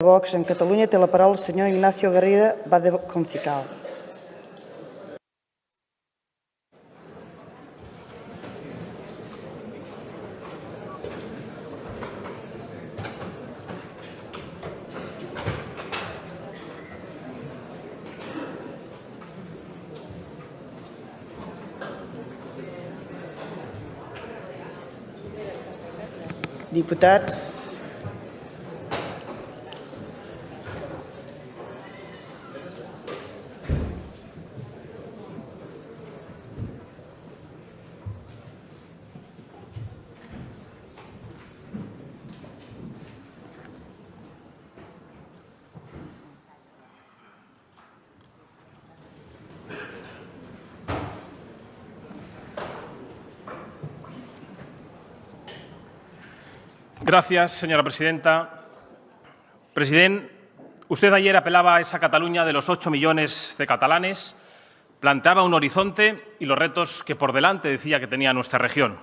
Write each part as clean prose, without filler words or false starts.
Vox en Catalunya té la paraula el senyor Ignacio Garrida Vade Confical. Diputats, Gracias, señora presidenta. Presidente, usted ayer apelaba a esa Cataluña de los 8 millones de catalanes, planteaba un horizonte y los retos que por delante decía que tenía nuestra región.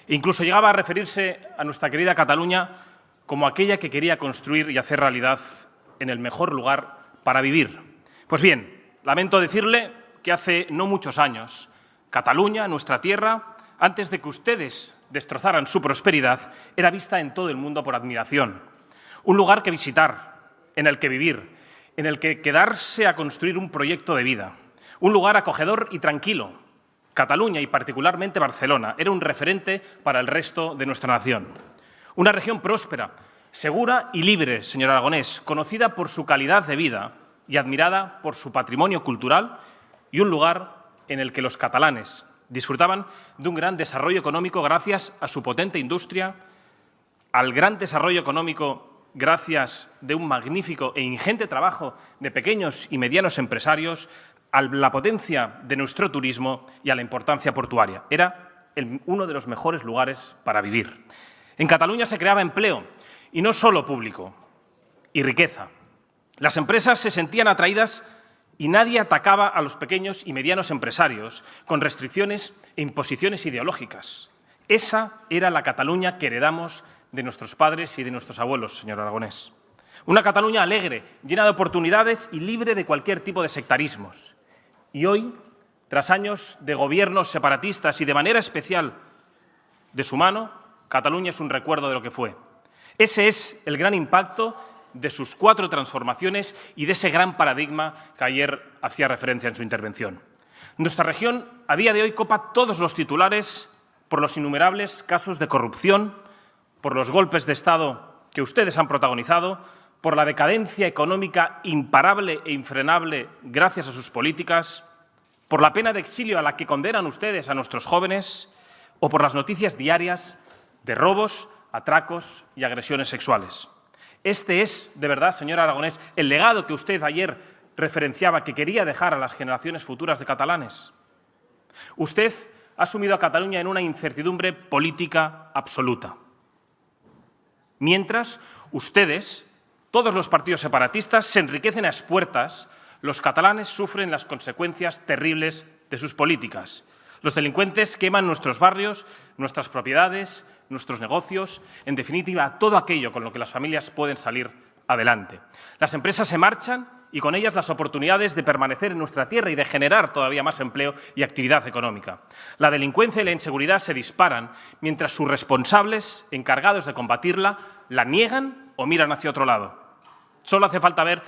Incluso llegaba a referirse a nuestra querida Cataluña como aquella que quería construir y hacer realidad en el mejor lugar para vivir. Pues bien, lamento decirle que hace no muchos años, Cataluña, nuestra tierra, antes de que ustedes destrozaran su prosperidad, era vista en todo el mundo por admiración. Un lugar que visitar, en el que vivir, en el que quedarse a construir un proyecto de vida. Un lugar acogedor y tranquilo. Cataluña y particularmente Barcelona era un referente para el resto de nuestra nación. Una región próspera, segura y libre, señor Aragonés, conocida por su calidad de vida y admirada por su patrimonio cultural, y un lugar en el que los catalanes disfrutaban de un gran desarrollo económico gracias a su potente industria, al gran desarrollo económico gracias de un magnífico e ingente trabajo de pequeños y medianos empresarios, a la potencia de nuestro turismo y a la importancia portuaria. Era uno de los mejores lugares para vivir. En Cataluña se creaba empleo, y no solo público, y riqueza. Las empresas se sentían atraídas y nadie atacaba a los pequeños y medianos empresarios con restricciones e imposiciones ideológicas. Esa era la Cataluña que heredamos de nuestros padres y de nuestros abuelos, señor Aragonés. Una Cataluña alegre, llena de oportunidades y libre de cualquier tipo de sectarismos. Y hoy, tras años de gobiernos separatistas y de manera especial de su mano, Cataluña es un recuerdo de lo que fue. Ese es el gran impacto de sus 4 transformaciones y de ese gran paradigma que ayer hacía referencia en su intervención. Nuestra región, a día de hoy, copa todos los titulares por los innumerables casos de corrupción, por los golpes de Estado que ustedes han protagonizado, por la decadencia económica imparable e infrenable gracias a sus políticas, por la pena de exilio a la que condenan ustedes a nuestros jóvenes o por las noticias diarias de robos, atracos y agresiones sexuales. Este es, de verdad, señor Aragonés, el legado que usted ayer referenciaba que quería dejar a las generaciones futuras de catalanes. Usted ha sumido a Cataluña en una incertidumbre política absoluta. Mientras ustedes, todos los partidos separatistas, se enriquecen a expuertas, los catalanes sufren las consecuencias terribles de sus políticas. Los delincuentes queman nuestros barrios, nuestras propiedades, nuestros negocios, en definitiva, todo aquello con lo que las familias pueden salir adelante. Las empresas se marchan y con ellas las oportunidades de permanecer en nuestra tierra y de generar todavía más empleo y actividad económica. La delincuencia y la inseguridad se disparan mientras sus responsables, encargados de combatirla, la niegan o miran hacia otro lado. Solo hace falta ver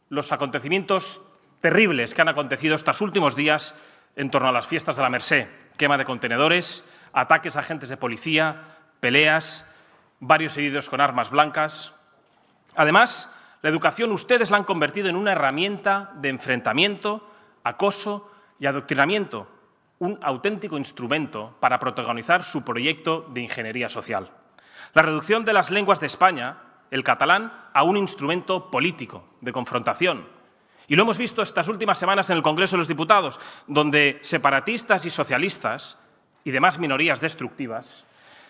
los acontecimientos terribles que han acontecido estos últimos días en torno a las fiestas de la Mercè, quema de contenedores, ataques a agentes de policía, peleas, varios heridos con armas blancas. Además, la educación ustedes la han convertido en una herramienta de enfrentamiento, acoso y adoctrinamiento, un auténtico instrumento para protagonizar su proyecto de ingeniería social. La reducción de las lenguas de España, el catalán, a un instrumento político de confrontación. Y lo hemos visto estas últimas semanas en el Congreso de los Diputados, donde separatistas y socialistas y demás minorías destructivas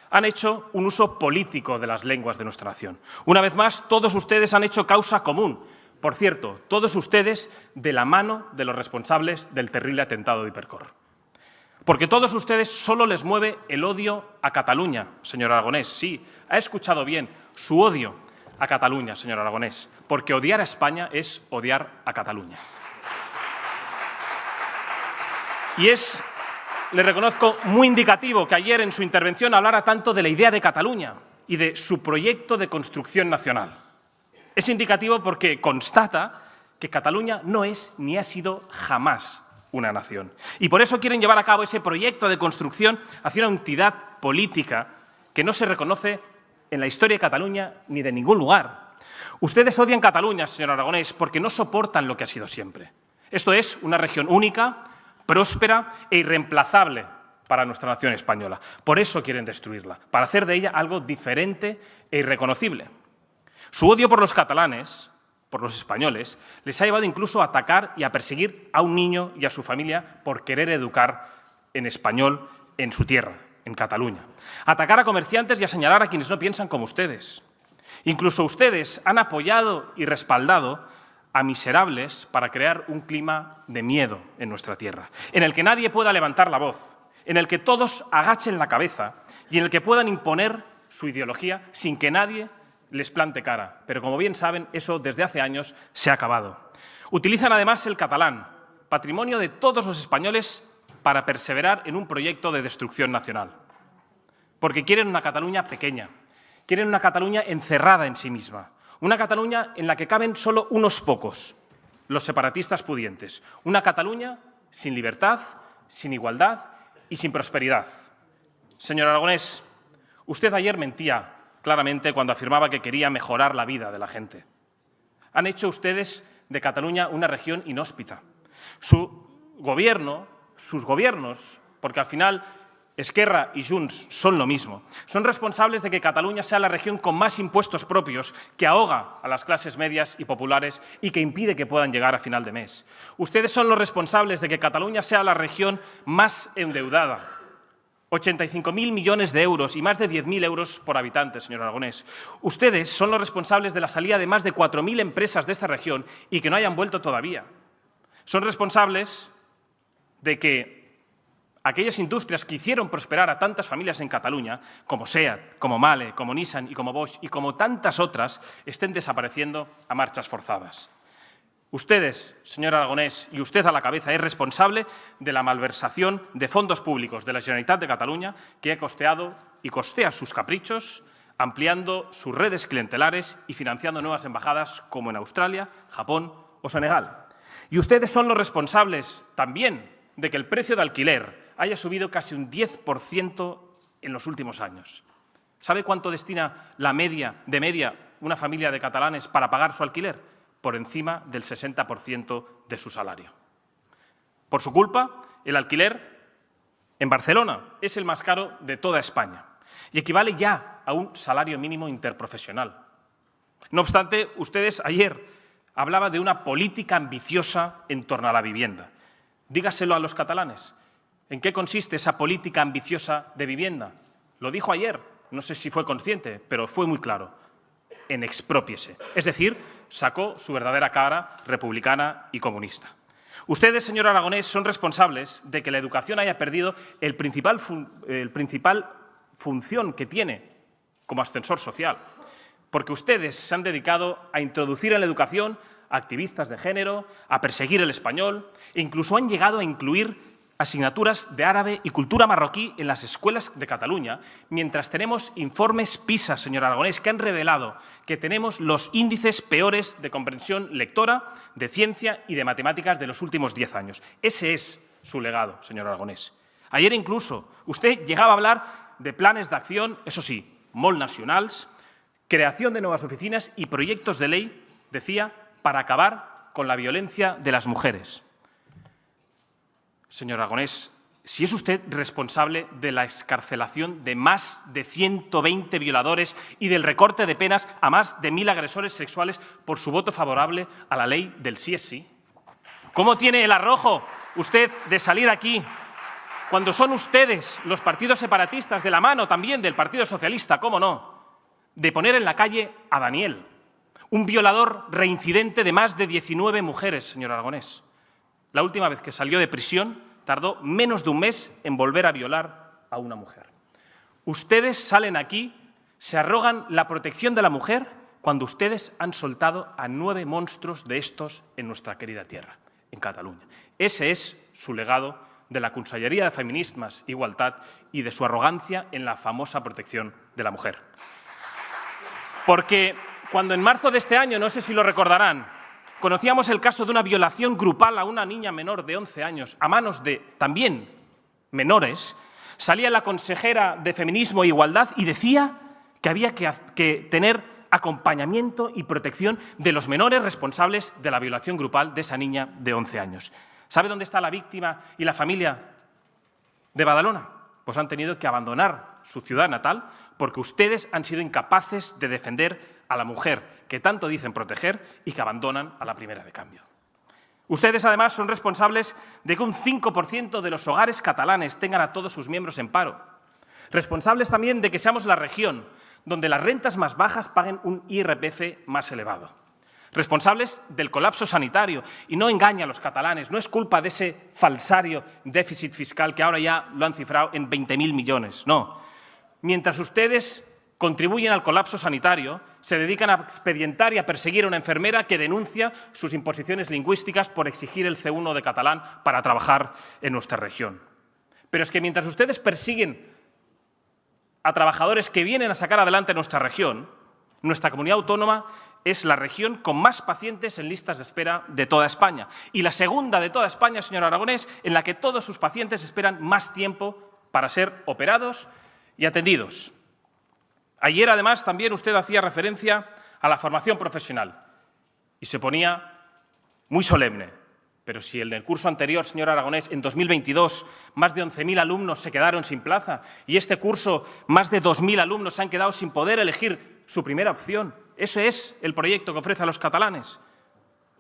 han hecho un uso político de las lenguas de nuestra nación. Una vez más, todos ustedes han hecho causa común. Por cierto, todos ustedes de la mano de los responsables del terrible atentado de Hipercor. Porque todos ustedes solo les mueve el odio a Cataluña, señor Aragonés. Sí, ha escuchado bien, su odio a Cataluña, señor Aragonés, porque odiar a España es odiar a Cataluña. Y le reconozco, muy indicativo que ayer en su intervención hablara tanto de la idea de Cataluña y de su proyecto de construcción nacional. Es indicativo porque constata que Cataluña no es ni ha sido jamás una nación. Y por eso quieren llevar a cabo ese proyecto de construcción hacia una entidad política que no se reconoce en la historia de Cataluña ni de ningún lugar. Ustedes odian Cataluña, señor Aragonés, porque no soportan lo que ha sido siempre. Esto es una región única, próspera e irreemplazable para nuestra nación española. Por eso quieren destruirla, para hacer de ella algo diferente e irreconocible. Su odio por los catalanes, por los españoles, les ha llevado incluso a atacar y a perseguir a un niño y a su familia por querer educar en español en su tierra, en Cataluña. Atacar a comerciantes y a señalar a quienes no piensan como ustedes. Incluso ustedes han apoyado y respaldado a miserables para crear un clima de miedo en nuestra tierra, en el que nadie pueda levantar la voz, en el que todos agachen la cabeza y en el que puedan imponer su ideología sin que nadie les plante cara. Pero, como bien saben, eso desde hace años se ha acabado. Utilizan además el catalán, patrimonio de todos los españoles, para perseverar en un proyecto de destrucción nacional. Porque quieren una Cataluña pequeña, quieren una Cataluña encerrada en sí misma, una Cataluña en la que caben solo unos pocos, los separatistas pudientes. Una Cataluña sin libertad, sin igualdad y sin prosperidad. Señor Aragonés, usted ayer mentía claramente cuando afirmaba que quería mejorar la vida de la gente. Han hecho ustedes de Cataluña una región inhóspita. Su gobierno, sus gobiernos, porque al final Esquerra y Junts son lo mismo, son responsables de que Cataluña sea la región con más impuestos propios, que ahoga a las clases medias y populares y que impide que puedan llegar a final de mes. Ustedes son los responsables de que Cataluña sea la región más endeudada, 85.000 millones de euros y más de 10.000 euros por habitante, señor Aragonés. Ustedes son los responsables de la salida de más de 4.000 empresas de esta región y que no hayan vuelto todavía. Son responsables de que aquellas industrias que hicieron prosperar a tantas familias en Cataluña, como SEAT, como Mahle, como Nissan y como Bosch y como tantas otras, estén desapareciendo a marchas forzadas. Ustedes, señor Aragonés, y usted a la cabeza, es responsable de la malversación de fondos públicos de la Generalitat de Cataluña, que ha costeado y costea sus caprichos, ampliando sus redes clientelares y financiando nuevas embajadas como en Australia, Japón o Senegal. Y ustedes son los responsables también de que el precio de alquiler haya subido casi un 10% en los últimos años. ¿Sabe cuánto destina de media una familia de catalanes para pagar su alquiler? Por encima del 60% de su salario. Por su culpa, el alquiler en Barcelona es el más caro de toda España y equivale ya a un salario mínimo interprofesional. No obstante, ustedes ayer hablaban de una política ambiciosa en torno a la vivienda. Dígaselo a los catalanes. ¿En qué consiste esa política ambiciosa de vivienda? Lo dijo ayer, no sé si fue consciente, pero fue muy claro. En exprópiese. Es decir, sacó su verdadera cara republicana y comunista. Ustedes, señor Aragonés, son responsables de que la educación haya perdido el principal función que tiene como ascensor social, porque ustedes se han dedicado a introducir en la educación a activistas de género, a perseguir el español e incluso han llegado a incluir asignaturas de árabe y cultura marroquí en las escuelas de Cataluña, mientras tenemos informes PISA, señor Aragonés, que han revelado que tenemos los índices peores de comprensión lectora, de ciencia y de matemáticas de los últimos 10 años. Ese es su legado, señor Aragonés. Ayer incluso usted llegaba a hablar de planes de acción, eso sí, molt nacionals, creación de nuevas oficinas y proyectos de ley, decía, para acabar con la violencia de las mujeres. Señor Aragonés, si es usted responsable de la excarcelación de más de 120 violadores y del recorte de penas a más de 1.000 agresores sexuales por su voto favorable a la ley del sí es sí, ¿cómo tiene el arrojo usted de salir aquí cuando son ustedes, los partidos separatistas, de la mano también del Partido Socialista, cómo no, de poner en la calle a Daniel, un violador reincidente de más de 19 mujeres, señor Aragonés? La última vez que salió de prisión tardó menos de un mes en volver a violar a una mujer. Ustedes salen aquí, se arrogan la protección de la mujer cuando ustedes han soltado a 9 monstruos de estos en nuestra querida tierra, en Cataluña. Ese es su legado de la Consellería de Feminismes, Igualdad y de su arrogancia en la famosa protección de la mujer. Porque cuando en marzo de este año, no sé si lo recordarán, conocíamos el caso de una violación grupal a una niña menor de 11 años a manos de también menores, salía la consejera de Feminismo e Igualdad y decía que había que tener acompañamiento y protección de los menores responsables de la violación grupal de esa niña de 11 años. ¿Sabe dónde está la víctima y la familia de Badalona? Pues han tenido que abandonar su ciudad natal porque ustedes han sido incapaces de defender a la mujer que tanto dicen proteger y que abandonan a la primera de cambio. Ustedes, además, son responsables de que un 5% de los hogares catalanes tengan a todos sus miembros en paro. Responsables también de que seamos la región donde las rentas más bajas paguen un IRPF más elevado. Responsables del colapso sanitario. Y no engaña a los catalanes, no es culpa de ese falsario déficit fiscal que ahora ya lo han cifrado en 20.000 millones, no. Mientras ustedes contribuyen al colapso sanitario, se dedican a expedientar y a perseguir a una enfermera que denuncia sus imposiciones lingüísticas por exigir el C1 de catalán para trabajar en nuestra región. Pero es que mientras ustedes persiguen a trabajadores que vienen a sacar adelante nuestra región, nuestra comunidad autónoma es la región con más pacientes en listas de espera de toda España. Y la segunda de toda España, señor Aragonés, en la que todos sus pacientes esperan más tiempo para ser operados y atendidos. Ayer, además, también usted hacía referencia a la formación profesional y se ponía muy solemne. Pero si en el curso anterior, señor Aragonés, en 2022, más de 11.000 alumnos se quedaron sin plaza y este curso más de 2.000 alumnos se han quedado sin poder elegir su primera opción. Ese es el proyecto que ofrece a los catalanes.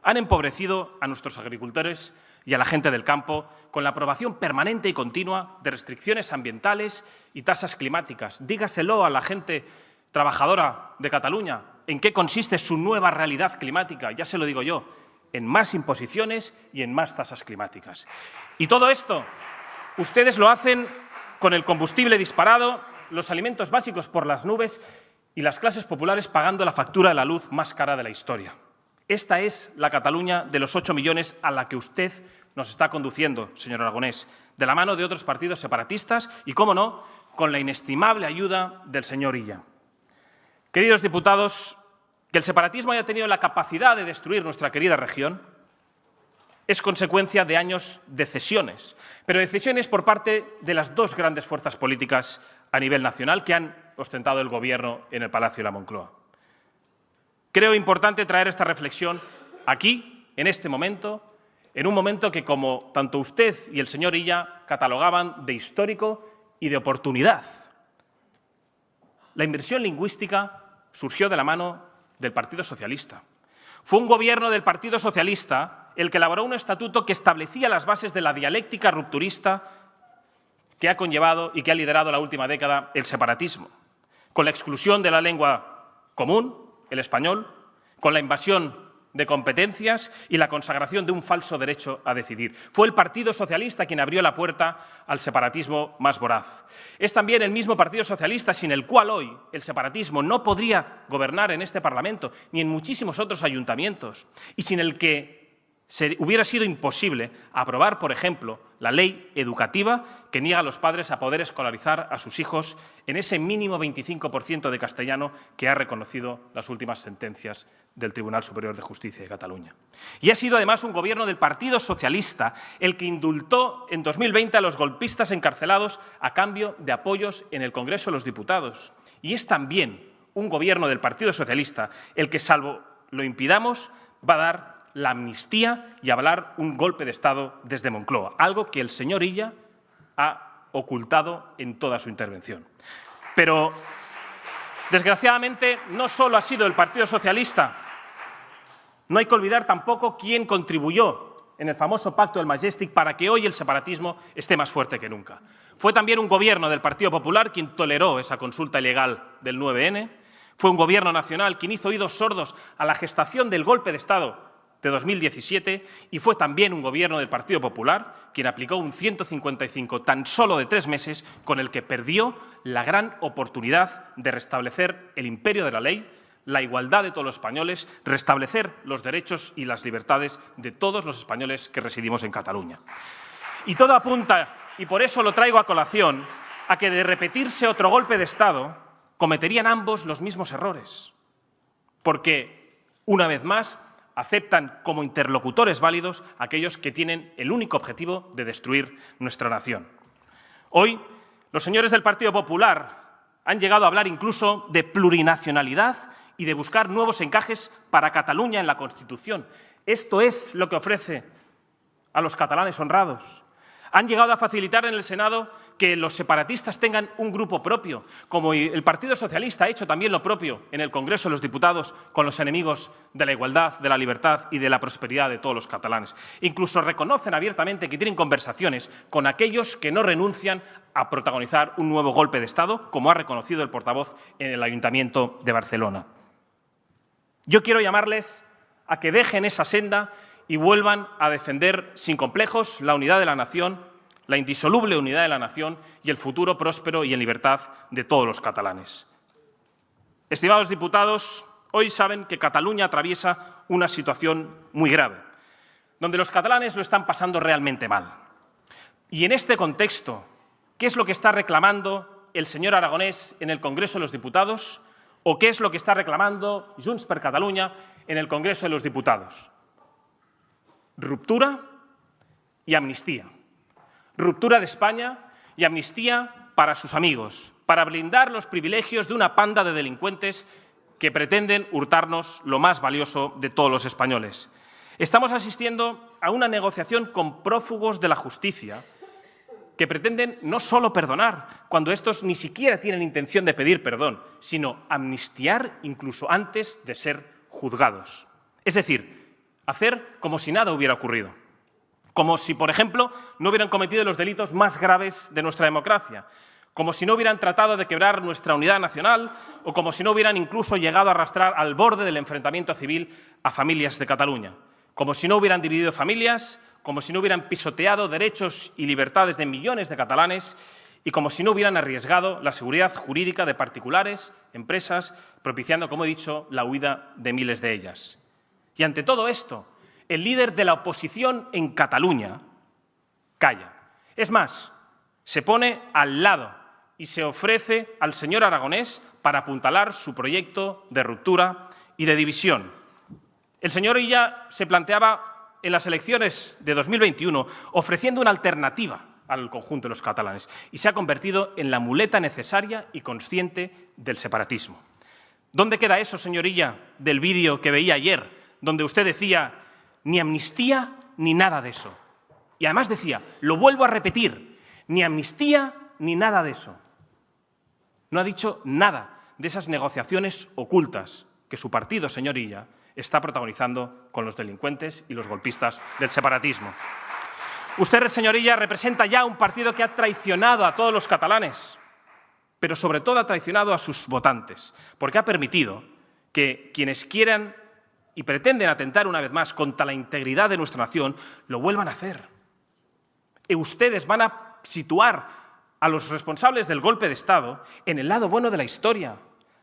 Han empobrecido a nuestros agricultores y a la gente del campo con la aprobación permanente y continua de restricciones ambientales y tasas climáticas. Dígaselo a la gente trabajadora de Cataluña en qué consiste su nueva realidad climática. Ya se lo digo yo, en más imposiciones y en más tasas climáticas. Y todo esto, ustedes lo hacen con el combustible disparado, los alimentos básicos por las nubes y las clases populares pagando la factura de la luz más cara de la historia. Esta es la Cataluña de los 8 millones a la que usted nos está conduciendo, señor Aragonés, de la mano de otros partidos separatistas y, cómo no, con la inestimable ayuda del señor Illa. Queridos diputados, que el separatismo haya tenido la capacidad de destruir nuestra querida región es consecuencia de años de cesiones, pero de cesiones por parte de las dos grandes fuerzas políticas a nivel nacional que han ostentado el Gobierno en el Palacio de la Moncloa. Creo importante traer esta reflexión aquí, en este momento, en un momento que, como tanto usted y el señor Illa catalogaban de histórico y de oportunidad. La inversión lingüística surgió de la mano del Partido Socialista. Fue un gobierno del Partido Socialista el que elaboró un estatuto que establecía las bases de la dialéctica rupturista que ha conllevado y que ha liderado la última década el separatismo, con la exclusión de la lengua común, el español, con la invasión de competencias y la consagración de un falso derecho a decidir. Fue el Partido Socialista quien abrió la puerta al separatismo más voraz. Es también el mismo Partido Socialista sin el cual hoy el separatismo no podría gobernar en este Parlamento ni en muchísimos otros ayuntamientos y sin el que hubiera sido imposible aprobar, por ejemplo, la ley educativa que niega a los padres a poder escolarizar a sus hijos en ese mínimo 25% de castellano que ha reconocido las últimas sentencias del Tribunal Superior de Justicia de Cataluña. Y ha sido además un gobierno del Partido Socialista el que indultó en 2020 a los golpistas encarcelados a cambio de apoyos en el Congreso de los Diputados. Y es también un gobierno del Partido Socialista el que, salvo lo impidamos, va a dar la amnistía y avalar un golpe de Estado desde Moncloa, algo que el señor Illa ha ocultado en toda su intervención. Pero, desgraciadamente, no solo ha sido el Partido Socialista. No hay que olvidar tampoco quién contribuyó en el famoso Pacto del Majestic para que hoy el separatismo esté más fuerte que nunca. Fue también un gobierno del Partido Popular quien toleró esa consulta ilegal del 9N. Fue un gobierno nacional quien hizo oídos sordos a la gestación del golpe de Estado de 2017 y fue también un gobierno del Partido Popular quien aplicó un 155 tan solo de 3 meses con el que perdió la gran oportunidad de restablecer el imperio de la ley, la igualdad de todos los españoles, restablecer los derechos y las libertades de todos los españoles que residimos en Cataluña. Y todo apunta, y por eso lo traigo a colación, a que de repetirse otro golpe de Estado, cometerían ambos los mismos errores. Porque, una vez más, aceptan como interlocutores válidos aquellos que tienen el único objetivo de destruir nuestra nación. Hoy, los señores del Partido Popular han llegado a hablar incluso de plurinacionalidad y de buscar nuevos encajes para Cataluña en la Constitución. Esto es lo que ofrece a los catalanes honrados. Han llegado a facilitar en el Senado que los separatistas tengan un grupo propio, como el Partido Socialista ha hecho también lo propio en el Congreso de los Diputados con los enemigos de la igualdad, de la libertad y de la prosperidad de todos los catalanes. Incluso reconocen abiertamente que tienen conversaciones con aquellos que no renuncian a protagonizar un nuevo golpe de Estado, como ha reconocido el portavoz en el Ayuntamiento de Barcelona. Yo quiero llamarles a que dejen esa senda y vuelvan a defender sin complejos la unidad de la nación, la indisoluble unidad de la nación y el futuro próspero y en libertad de todos los catalanes. Estimados diputados, hoy saben que Cataluña atraviesa una situación muy grave, donde los catalanes lo están pasando realmente mal. Y en este contexto, ¿qué es lo que está reclamando el señor Aragonés en el Congreso de los Diputados o qué es lo que está reclamando Junts per Catalunya en el Congreso de los Diputados? Ruptura y amnistía. Ruptura de España y amnistía para sus amigos, para blindar los privilegios de una panda de delincuentes que pretenden hurtarnos lo más valioso de todos los españoles. Estamos asistiendo a una negociación con prófugos de la justicia que pretenden no solo perdonar, cuando estos ni siquiera tienen intención de pedir perdón, sino amnistiar incluso antes de ser juzgados. Es decir, hacer como si nada hubiera ocurrido. Como si, por ejemplo, no hubieran cometido los delitos más graves de nuestra democracia, como si no hubieran tratado de quebrar nuestra unidad nacional o como si no hubieran incluso llegado a arrastrar al borde del enfrentamiento civil a familias de Cataluña, como si no hubieran dividido familias, como si no hubieran pisoteado derechos y libertades de millones de catalanes y como si no hubieran arriesgado la seguridad jurídica de particulares, empresas, propiciando, como he dicho, la huida de miles de ellas. Y ante todo esto, el líder de la oposición en Cataluña calla. Es más, se pone al lado y se ofrece al señor Aragonés para apuntalar su proyecto de ruptura y de división. El señor Illa se planteaba en las elecciones de 2021 ofreciendo una alternativa al conjunto de los catalanes y se ha convertido en la muleta necesaria y consciente del separatismo. ¿Dónde queda eso, señor Illa, del vídeo que veía ayer, donde usted decía ni amnistía ni nada de eso? Y además decía, lo vuelvo a repetir, ni amnistía ni nada de eso. No ha dicho nada de esas negociaciones ocultas que su partido, señor Illa, está protagonizando con los delincuentes y los golpistas del separatismo. Usted, señor Illa, representa ya un partido que ha traicionado a todos los catalanes, pero sobre todo ha traicionado a sus votantes, porque ha permitido que quienes quieran y pretenden atentar una vez más contra la integridad de nuestra nación, lo vuelvan a hacer. Y ustedes van a situar a los responsables del golpe de Estado en el lado bueno de la historia.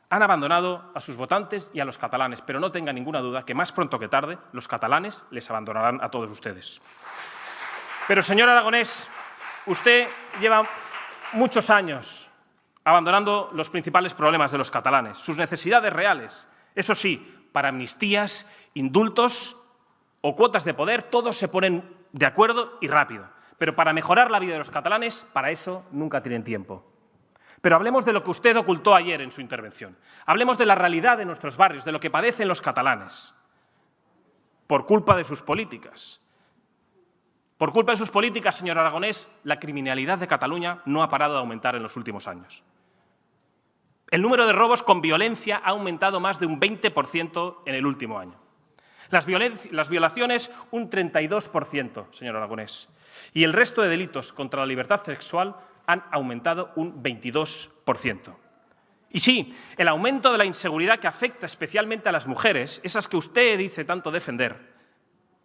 Han abandonado a sus votantes y a los catalanes, pero no tenga ninguna duda que más pronto que tarde los catalanes les abandonarán a todos ustedes. Pero, señor Aragonés, usted lleva muchos años abandonando los principales problemas de los catalanes, sus necesidades reales. Eso sí, para amnistías, indultos o cuotas de poder, todos se ponen de acuerdo y rápido. Pero para mejorar la vida de los catalanes, para eso nunca tienen tiempo. Pero hablemos de lo que usted ocultó ayer en su intervención. Hablemos de la realidad de nuestros barrios, de lo que padecen los catalanes, por culpa de sus políticas. Por culpa de sus políticas, señor Aragonés, la criminalidad de Cataluña no ha parado de aumentar en los últimos años. El número de robos con violencia ha aumentado más de un 20% en el último año. Las violaciones, un 32%, señor Aragonés. Y el resto de delitos contra la libertad sexual han aumentado un 22%. Y sí, el aumento de la inseguridad que afecta especialmente a las mujeres, esas que usted dice tanto defender,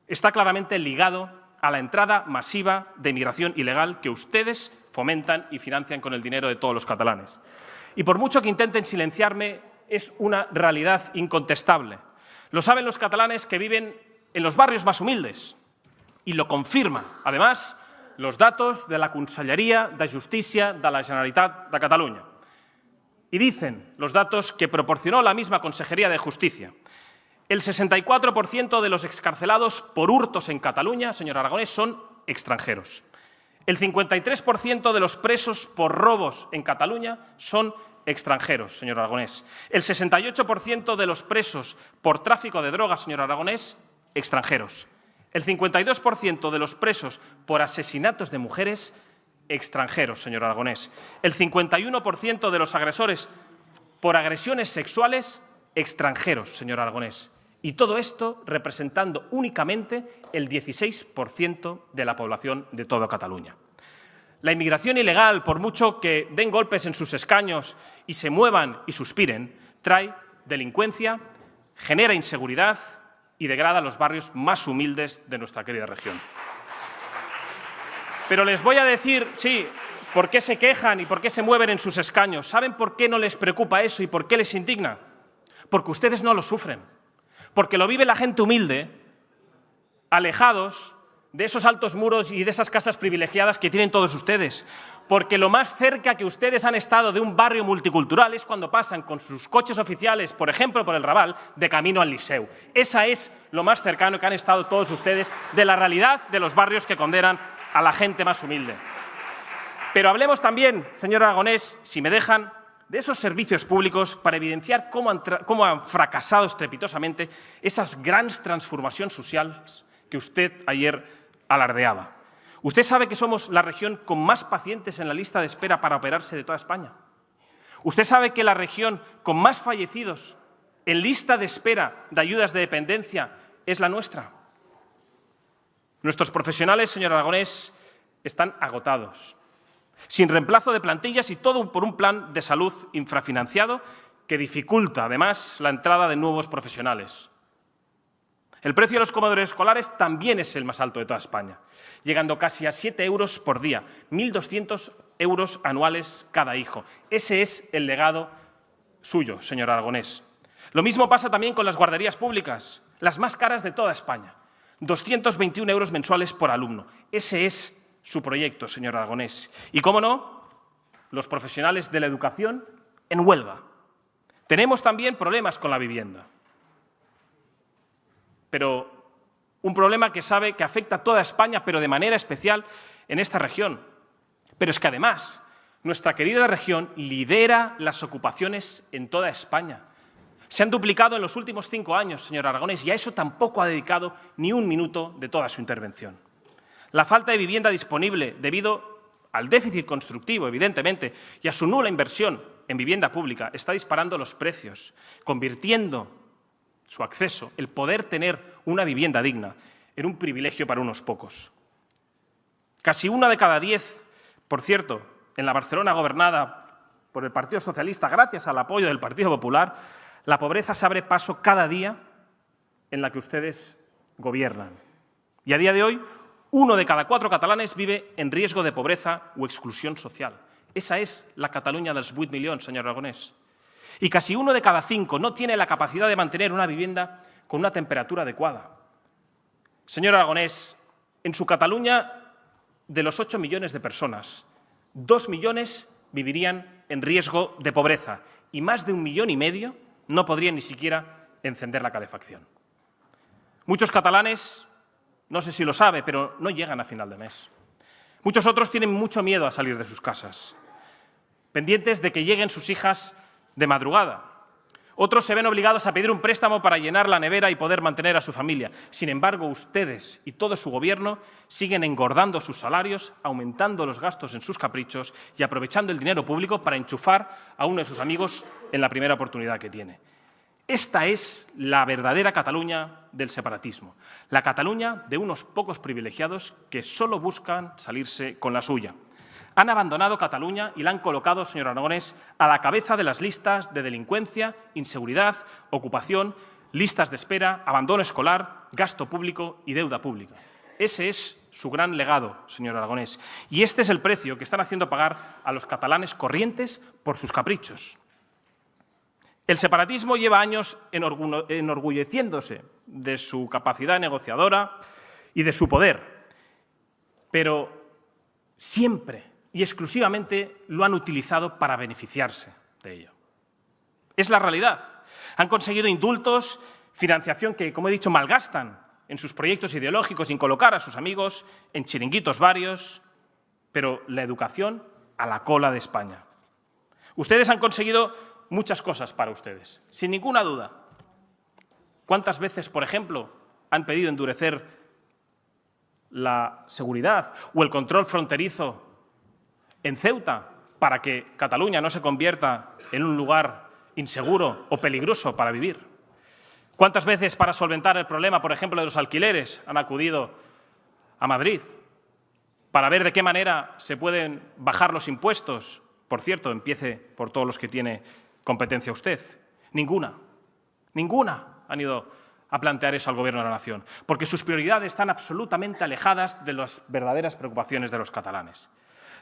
está claramente ligado a la entrada masiva de inmigración ilegal que ustedes fomentan y financian con el dinero de todos los catalanes. Y por mucho que intenten silenciarme es una realidad incontestable. Lo saben los catalanes que viven en los barrios más humildes y lo confirma, además, los datos de la Conselleria de Justícia de la Generalitat de Catalunya. Y dicen los datos que proporcionó la misma Consejería de Justicia. El 64% de los excarcelados por hurtos en Cataluña, señor Aragonés, son extranjeros. El 53% de los presos por robos en Cataluña son extranjeros, señor Aragonés. El 68% de los presos por tráfico de drogas, señor Aragonés, extranjeros. El 52% de los presos por asesinatos de mujeres, extranjeros, señor Aragonés. El 51% de los agresores por agresiones sexuales, extranjeros, señor Aragonés. Y todo esto representando únicamente el 16% de la población de toda Cataluña. La inmigración ilegal, por mucho que den golpes en sus escaños y se muevan y suspiren, trae delincuencia, genera inseguridad y degrada los barrios más humildes de nuestra querida región. Pero les voy a decir, sí, por qué se quejan y por qué se mueven en sus escaños. ¿Saben por qué no les preocupa eso y por qué les indigna? Porque ustedes no lo sufren. Porque lo vive la gente humilde, alejados de esos altos muros y de esas casas privilegiadas que tienen todos ustedes. Porque lo más cerca que ustedes han estado de un barrio multicultural es cuando pasan con sus coches oficiales, por ejemplo, por el Raval, de camino al Liceu. Esa es lo más cercano que han estado todos ustedes de la realidad de los barrios que condenan a la gente más humilde. Pero hablemos también, señor Aragonés, si me dejan, de esos servicios públicos para evidenciar cómo han fracasado estrepitosamente esas grandes transformacions socials que usted ayer alardeaba. Usted sabe que somos la región con más pacientes en la lista de espera para operarse de toda España. Usted sabe que la región con más fallecidos en lista de espera de ayudas de dependencia es la nuestra. Nuestros profesionales, señor Aragonés, están agotados, sin reemplazo de plantillas y todo por un plan de salud infrafinanciado que dificulta, además, la entrada de nuevos profesionales. El precio de los comedores escolares también es el más alto de toda España, llegando casi a 7 euros por día, 1.200 euros anuales cada hijo. Ese es el legado suyo, señor Aragonés. Lo mismo pasa también con las guarderías públicas, las más caras de toda España, 221 euros mensuales por alumno. Ese es su proyecto, señor Aragonés. Y, cómo no, los profesionales de la educación en huelga. Tenemos también problemas con la vivienda. Pero un problema que sabe que afecta a toda España, pero de manera especial en esta región. Pero es que además, nuestra querida región lidera las ocupaciones en toda España. Se han duplicado en los últimos 5 años, señor Aragonés, y a eso tampoco ha dedicado ni un minuto de toda su intervención. La falta de vivienda disponible debido al déficit constructivo, evidentemente, y a su nula inversión en vivienda pública está disparando los precios, convirtiendo su acceso, el poder tener una vivienda digna, en un privilegio para unos pocos. Casi 1 de cada 10, por cierto, en la Barcelona gobernada por el Partido Socialista, gracias al apoyo del Partido Popular, la pobreza se abre paso cada día en la que ustedes gobiernan. Y a día de hoy, 1 de cada 4 catalanes vive en riesgo de pobreza o exclusión social. Esa es la Catalunya dels 8 milions, señor Aragonés. Y casi 1 de cada 5 no tiene la capacidad de mantener una vivienda con una temperatura adecuada. Señor Aragonés, en su Cataluña, de los 8 millones de personas, 2 millones vivirían en riesgo de pobreza y más de 1,5 millones no podrían ni siquiera encender la calefacción. Muchos catalanes, no sé si lo sabe, pero no llegan a final de mes. Muchos otros tienen mucho miedo a salir de sus casas, pendientes de que lleguen sus hijas de madrugada. Otros se ven obligados a pedir un préstamo para llenar la nevera y poder mantener a su familia. Sin embargo, ustedes y todo su gobierno siguen engordando sus salarios, aumentando los gastos en sus caprichos y aprovechando el dinero público para enchufar a uno de sus amigos en la primera oportunidad que tiene. Esta es la verdadera Cataluña del separatismo, la Cataluña de unos pocos privilegiados que solo buscan salirse con la suya. Han abandonado Cataluña y la han colocado, señor Aragonés, a la cabeza de las listas de delincuencia, inseguridad, ocupación, listas de espera, abandono escolar, gasto público y deuda pública. Ese es su gran legado, señor Aragonés. Y este es el precio que están haciendo pagar a los catalanes corrientes por sus caprichos. El separatismo lleva años enorgulleciéndose de su capacidad negociadora y de su poder, pero siempre y exclusivamente lo han utilizado para beneficiarse de ello. Es la realidad. Han conseguido indultos, financiación que, como he dicho, malgastan en sus proyectos ideológicos sin colocar a sus amigos en chiringuitos varios, pero la educación a la cola de España. Ustedes han conseguido muchas cosas para ustedes, sin ninguna duda. ¿Cuántas veces, por ejemplo, han pedido endurecer la seguridad o el control fronterizo en Ceuta para que Cataluña no se convierta en un lugar inseguro o peligroso para vivir? ¿Cuántas veces para solventar el problema, por ejemplo, de los alquileres han acudido a Madrid para ver de qué manera se pueden bajar los impuestos? Por cierto, empiece por todos los que tiene competencia usted. Ninguna han ido a plantear eso al Gobierno de la Nación, porque sus prioridades están absolutamente alejadas de las verdaderas preocupaciones de los catalanes.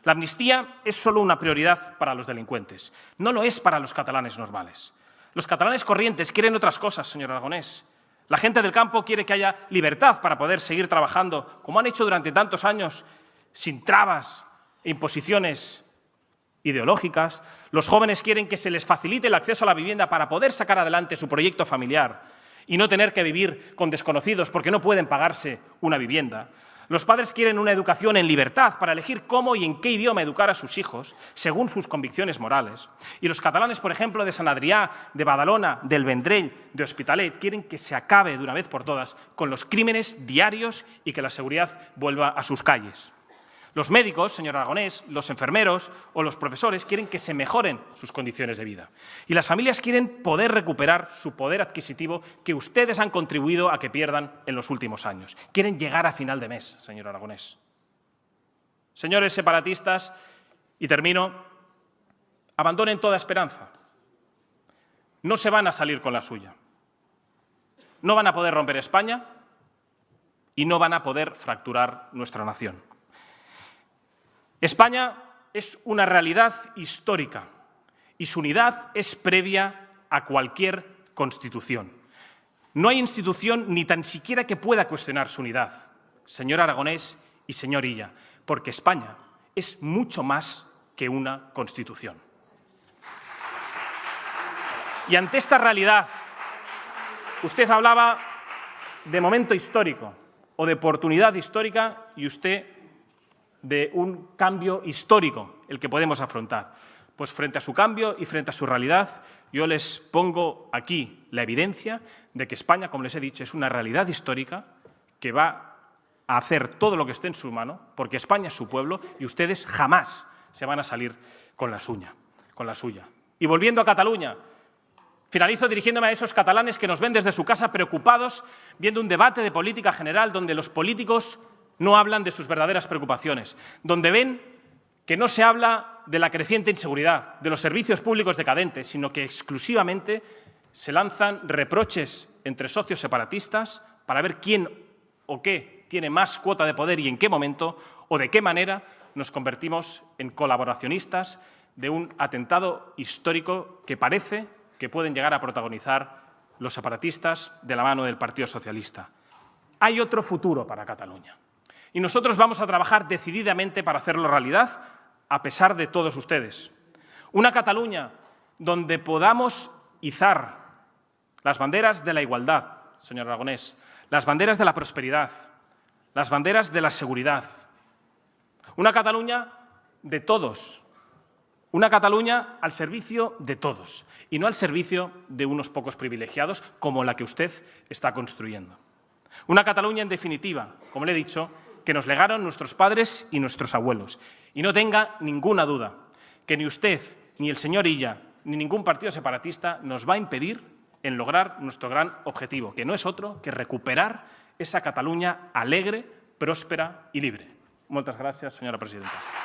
La amnistía es solo una prioridad para los delincuentes, no lo es para los catalanes normales. Los catalanes corrientes quieren otras cosas, señor Aragonés. La gente del campo quiere que haya libertad para poder seguir trabajando, como han hecho durante tantos años, sin trabas e imposiciones ideológicas. Los jóvenes quieren que se les facilite el acceso a la vivienda para poder sacar adelante su proyecto familiar y no tener que vivir con desconocidos porque no pueden pagarse una vivienda. Los padres quieren una educación en libertad para elegir cómo y en qué idioma educar a sus hijos, según sus convicciones morales. Y los catalanes, por ejemplo, de Sant Adrià, de Badalona, del Vendrell, de Hospitalet, quieren que se acabe de una vez por todas con los crímenes diarios y que la seguridad vuelva a sus calles. Los médicos, señor Aragonés, los enfermeros o los profesores quieren que se mejoren sus condiciones de vida. Y las familias quieren poder recuperar su poder adquisitivo que ustedes han contribuido a que pierdan en los últimos años. Quieren llegar a final de mes, señor Aragonés. Señores separatistas, y termino, abandonen toda esperanza. No se van a salir con la suya. No van a poder romper España y no van a poder fracturar nuestra nación. España es una realidad histórica y su unidad es previa a cualquier constitución. No hay institución ni tan siquiera que pueda cuestionar su unidad, señor Aragonés y señor Illa, porque España es mucho más que una constitución. Y ante esta realidad, usted hablaba de momento histórico o de oportunidad histórica y usted de un cambio histórico el que podemos afrontar. Pues frente a su cambio y frente a su realidad, yo les pongo aquí la evidencia de que España, como les he dicho, es una realidad histórica que va a hacer todo lo que esté en su mano, porque España es su pueblo y ustedes jamás se van a salir con la suya. Y volviendo a Cataluña, finalizo dirigiéndome a esos catalanes que nos ven desde su casa preocupados, viendo un debate de política general donde los políticos no hablan de sus verdaderas preocupaciones, donde ven que no se habla de la creciente inseguridad, de los servicios públicos decadentes, sino que exclusivamente se lanzan reproches entre socios separatistas para ver quién o qué tiene más cuota de poder y en qué momento o de qué manera nos convertimos en colaboracionistas de un atentado histórico que parece que pueden llegar a protagonizar los separatistas de la mano del Partido Socialista. Hay otro futuro para Cataluña. Y nosotros vamos a trabajar decididamente para hacerlo realidad, a pesar de todos ustedes. Una Cataluña donde podamos izar las banderas de la igualdad, señor Aragonés, las banderas de la prosperidad, las banderas de la seguridad. Una Cataluña de todos, una Cataluña al servicio de todos y no al servicio de unos pocos privilegiados como la que usted está construyendo. Una Cataluña, en definitiva, como le he dicho, que nos legaron nuestros padres y nuestros abuelos. Y no tenga ninguna duda que ni usted, ni el señor Illa, ni ningún partido separatista nos va a impedir en lograr nuestro gran objetivo, que no es otro que recuperar esa Cataluña alegre, próspera y libre. Muchas gracias, señora presidenta.